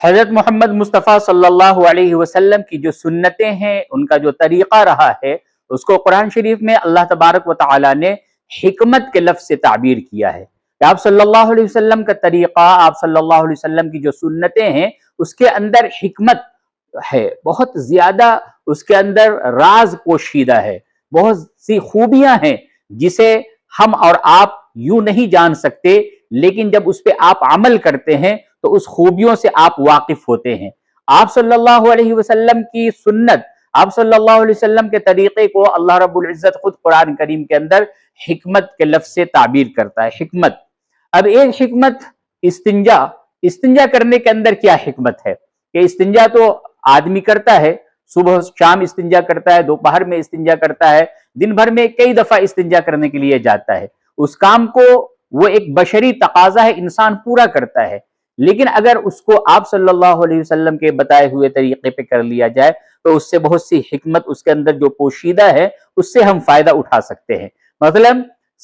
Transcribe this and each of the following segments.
حضرت محمد مصطفیٰ صلی اللہ علیہ وسلم کی جو سنتیں ہیں، ان کا جو طریقہ رہا ہے، اس کو قرآن شریف میں اللہ تبارک و تعالی نے حکمت کے لفظ سے تعبیر کیا ہے کہ آپ صلی اللہ علیہ وسلم کا طریقہ، آپ صلی اللہ علیہ وسلم کی جو سنتیں ہیں، اس کے اندر حکمت ہے، بہت زیادہ اس کے اندر راز پوشیدہ ہے، بہت سی خوبیاں ہیں جسے ہم اور آپ یوں نہیں جان سکتے، لیکن جب اس پہ آپ عمل کرتے ہیں تو اس خوبیوں سے آپ واقف ہوتے ہیں۔ آپ صلی اللہ علیہ وسلم کی سنت، آپ صلی اللہ علیہ وسلم کے طریقے کو اللہ رب العزت خود قرآن کریم کے اندر حکمت کے لفظ سے تعبیر کرتا ہے۔ حکمت، اب ایک حکمت استنجا کرنے کے اندر کیا حکمت ہے کہ استنجا تو آدمی کرتا ہے، صبح شام استنجا کرتا ہے، دوپہر میں استنجا کرتا ہے، دن بھر میں کئی دفعہ استنجا کرنے کے لیے جاتا ہے، اس کام کو وہ ایک بشری تقاضا ہے، انسان پورا کرتا ہے، لیکن اگر اس کو آپ صلی اللہ علیہ وسلم کے بتائے ہوئے طریقے پہ کر لیا جائے تو اس سے بہت سی حکمت اس کے اندر جو پوشیدہ ہے اس سے ہم فائدہ اٹھا سکتے ہیں۔ مثلا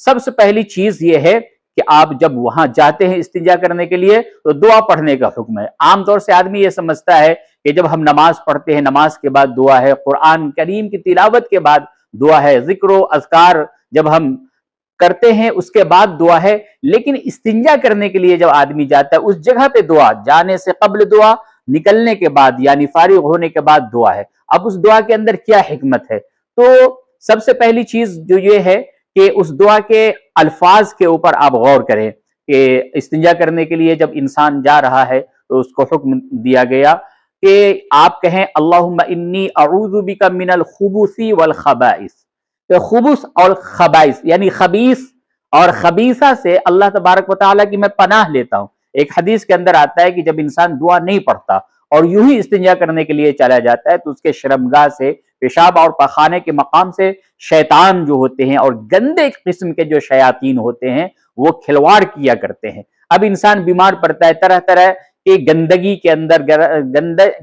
سب سے پہلی چیز یہ ہے کہ آپ جب وہاں جاتے ہیں استنجا کرنے کے لیے تو دعا پڑھنے کا حکم ہے۔ عام طور سے آدمی یہ سمجھتا ہے کہ جب ہم نماز پڑھتے ہیں، نماز کے بعد دعا ہے، قرآن کریم کی تلاوت کے بعد دعا ہے، ذکر و اذکار جب ہم کرتے ہیں اس کے بعد دعا ہے، لیکن استنجا کرنے کے لیے جب آدمی جاتا ہے اس جگہ پہ دعا، جانے سے قبل دعا، نکلنے کے بعد یعنی فارغ ہونے کے بعد دعا ہے۔ اب اس دعا کے اندر کیا حکمت ہے؟ تو سب سے پہلی چیز جو یہ ہے کہ اس دعا کے الفاظ کے اوپر آپ غور کریں کہ استنجا کرنے کے لیے جب انسان جا رہا ہے تو اس کو حکم دیا گیا کہ آپ کہیں اللہم انی اعوذ بک من الخبث والخبائث۔ تو خبث اور خبائث یعنی خبیث اور خبیثہ سے اللہ تبارک و تعالیٰ کی میں پناہ لیتا ہوں۔ ایک حدیث کے اندر آتا ہے کہ جب انسان دعا نہیں پڑھتا اور یوں ہی استنجا کرنے کے لیے چلا جاتا ہے تو اس کے شرمگاہ سے، پیشاب اور پخانے کے مقام سے شیطان جو ہوتے ہیں اور گندے قسم کے جو شیاطین ہوتے ہیں وہ کھلواڑ کیا کرتے ہیں۔ اب انسان بیمار پڑتا ہے، طرح طرح کے گندگی کے اندر،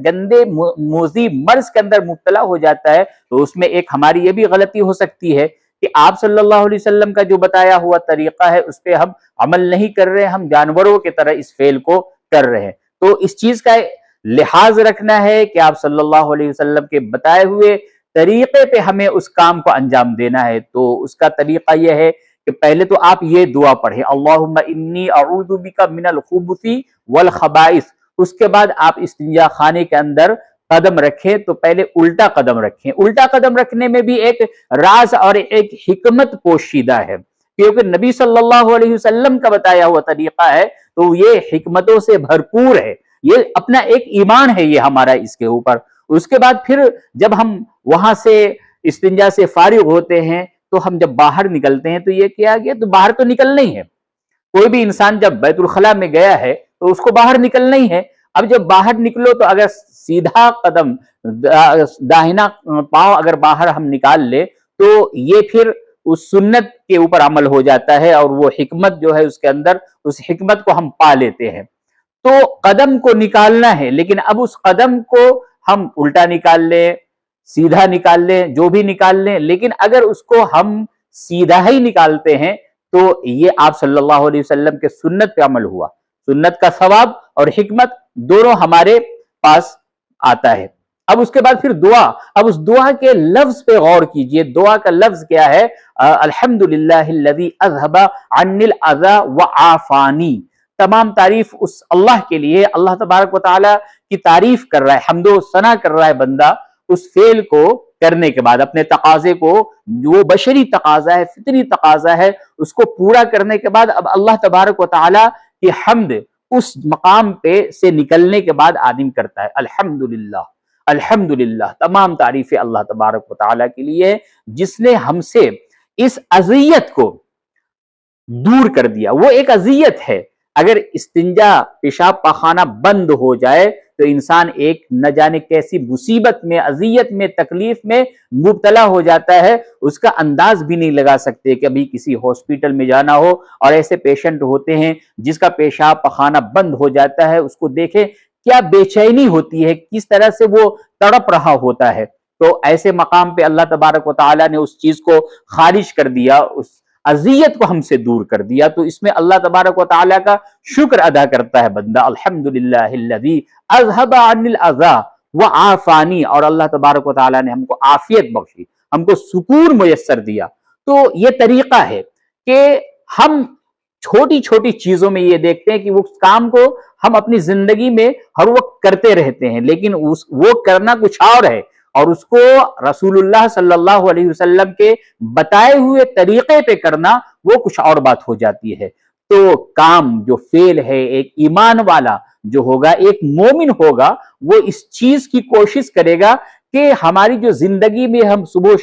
گندے موذی مرض کے اندر مبتلا ہو جاتا ہے، تو اس میں ایک ہماری یہ بھی غلطی ہو سکتی ہے کہ آپ صلی اللہ علیہ وسلم کا جو بتایا ہوا طریقہ ہے اس پہ ہم عمل نہیں کر رہے، ہم جانوروں کی طرح اس فعل کو کر رہے ہیں۔ تو اس چیز کا لحاظ رکھنا ہے کہ آپ صلی اللہ علیہ وسلم کے بتائے ہوئے طریقے پہ ہمیں اس کام کو انجام دینا ہے۔ تو اس کا طریقہ یہ ہے کہ پہلے تو آپ یہ دعا پڑھیں اللہم انی اعوذ بک من الخبث والخبائث، اس کے بعد آپ استنجا خانے کے اندر قدم رکھیں تو پہلے الٹا قدم رکھیں۔ الٹا قدم رکھنے میں بھی ایک راز اور ایک حکمت پوشیدہ ہے، کیونکہ نبی صلی اللہ علیہ وسلم کا بتایا ہوا طریقہ ہے تو یہ حکمتوں سے بھرپور ہے، یہ اپنا ایک ایمان ہے یہ ہمارا اس کے اوپر۔ اس کے بعد پھر جب ہم وہاں سے استنجا سے فارغ ہوتے ہیں تو ہم جب باہر نکلتے ہیں تو یہ کیا گیا، تو باہر تو نکلنا ہی ہے۔ کوئی بھی انسان جب بیت الخلاء میں گیا ہے تو اس کو باہر نکلنا ہی ہے۔ اب جب باہر نکلو تو اگر سیدھا قدم، داہنا پاؤں اگر باہر ہم نکال لے تو یہ پھر اس سنت کے اوپر عمل ہو جاتا ہے اور وہ حکمت جو ہے اس کے اندر، اس حکمت کو ہم پا لیتے ہیں۔ تو قدم کو نکالنا ہے، لیکن اب اس قدم کو ہم الٹا نکال لیں، سیدھا نکال لیں، جو بھی نکال لیں، لیکن اگر اس کو ہم سیدھا ہی نکالتے ہیں تو یہ آپ صلی اللہ علیہ وسلم کے سنت پہ عمل ہوا۔ سنت کا ثواب اور حکمت دونوں ہمارے پاس آتا ہے۔ اب اس کے بعد پھر دعا، اب اس دعا کے لفظ پہ غور کیجئے۔ دعا کا لفظ کیا ہے؟ الحمدللہ الذی اذھب عنی الاذی وعافانی۔ تمام تعریف اس اللہ کے لیے، اللہ تبارک و تعالی کی تعریف کر رہا ہے، حمد و ثنا کر رہا ہے بندہ اس فعل کو کرنے کے بعد، اپنے تقاضے کو، جو بشری تقاضا ہے، فطری تقاضا ہے، اس کو پورا کرنے کے بعد اب اللہ تبارک و تعالی کی حمد اس مقام پہ سے نکلنے کے بعد آدمی کرتا ہے الحمدللہ۔ الحمدللہ، تمام تعریفیں اللہ تبارک و تعالی کے لیے جس نے ہم سے اس اذیت کو دور کر دیا۔ وہ ایک اذیت ہے، اگر استنجا، پیشاب پاخانہ بند ہو جائے تو انسان ایک نہ جانے کیسی مصیبت میں، اذیت میں، تکلیف میں مبتلا ہو جاتا ہے، اس کا انداز بھی نہیں لگا سکتے۔ کبھی کسی ہاسپٹل میں جانا ہو اور ایسے پیشنٹ ہوتے ہیں جس کا پیشاب پخانہ بند ہو جاتا ہے، اس کو دیکھیں کیا بے چینی ہوتی ہے، کس طرح سے وہ تڑپ رہا ہوتا ہے۔ تو ایسے مقام پہ اللہ تبارک و تعالیٰ نے اس چیز کو خارج کر دیا، اس اذیت کو ہم سے دور کر دیا۔ تو اس میں اللہ تبارک و تعالیٰ کا شکر ادا کرتا ہے بندہ، الحمدللہ الذی اذھب عنی الاذی وعافانی، اور اللہ تبارک و تعالیٰ نے ہم کو عافیت بخشی، ہم کو سکون میسر دیا۔ تو یہ طریقہ ہے کہ ہم چھوٹی چھوٹی چیزوں میں یہ دیکھتے ہیں کہ اس کام کو ہم اپنی زندگی میں ہر وقت کرتے رہتے ہیں، لیکن وہ کرنا کچھ اور ہے، اور اس کو رسول اللہ صلی اللہ علیہ وسلم کے بتائے ہوئے طریقے پہ کرنا وہ کچھ اور بات ہو جاتی ہے۔ تو کام جو فعل ہے، ایک ایمان والا جو ہوگا، ایک مومن ہوگا، وہ اس چیز کی کوشش کرے گا کہ ہماری جو زندگی میں ہم صبح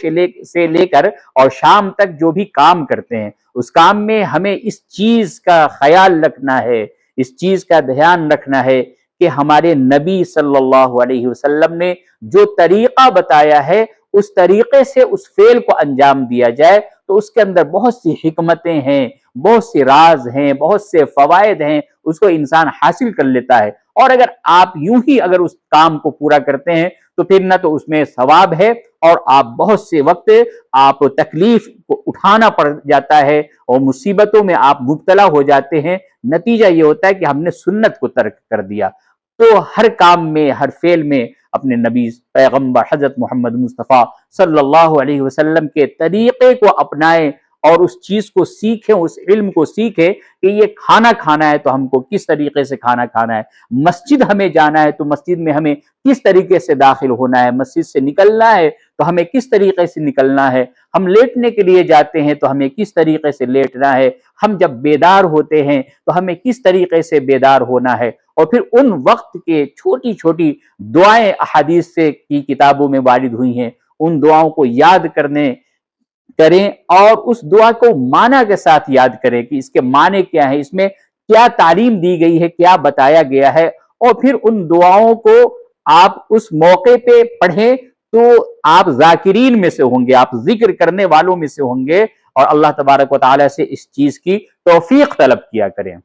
سے لے کر اور شام تک جو بھی کام کرتے ہیں، اس کام میں ہمیں اس چیز کا خیال رکھنا ہے، اس چیز کا دھیان رکھنا ہے کہ ہمارے نبی صلی اللہ علیہ وسلم نے جو طریقہ بتایا ہے اس طریقے سے اس فعل کو انجام دیا جائے، تو اس کے اندر بہت سی حکمتیں ہیں، بہت سے راز ہیں، بہت سے فوائد ہیں، اس کو انسان حاصل کر لیتا ہے۔ اور اگر آپ یوں ہی اگر اس کام کو پورا کرتے ہیں تو پھر نہ تو اس میں ثواب ہے، اور آپ بہت سے وقت آپ تکلیف کو اٹھانا پڑ جاتا ہے اور مصیبتوں میں آپ مبتلا ہو جاتے ہیں، نتیجہ یہ ہوتا ہے کہ ہم نے سنت کو ترک کر دیا۔ تو ہر کام میں، ہر فعل میں اپنے نبی پیغمبر حضرت محمد مصطفیٰ صلی اللہ علیہ وسلم کے طریقے کو اپنائیں، اور اس چیز کو سیکھیں، اس علم کو سیکھیں کہ یہ کھانا کھانا ہے تو ہم کو کس طریقے سے کھانا کھانا ہے، مسجد ہمیں جانا ہے تو مسجد میں ہمیں کس طریقے سے داخل ہونا ہے، مسجد سے نکلنا ہے تو ہمیں کس طریقے سے نکلنا ہے، ہم لیٹنے کے لیے جاتے ہیں تو ہمیں کس طریقے سے لیٹنا ہے، ہم جب بیدار ہوتے ہیں تو ہمیں کس طریقے سے بیدار ہونا ہے، اور پھر ان وقت کے چھوٹی چھوٹی دعائیں احادیث سے کی کتابوں میں وارد ہوئی ہیں، ان دعاؤں کو یاد کریں اور اس دعا کو معنی کے ساتھ یاد کریں کہ اس کے معنی کیا ہے، اس میں کیا تعلیم دی گئی ہے، کیا بتایا گیا ہے، اور پھر ان دعاؤں کو آپ اس موقع پہ پڑھیں تو آپ ذاکرین میں سے ہوں گے، آپ ذکر کرنے والوں میں سے ہوں گے، اور اللہ تبارک و تعالیٰ سے اس چیز کی توفیق طلب کیا کریں۔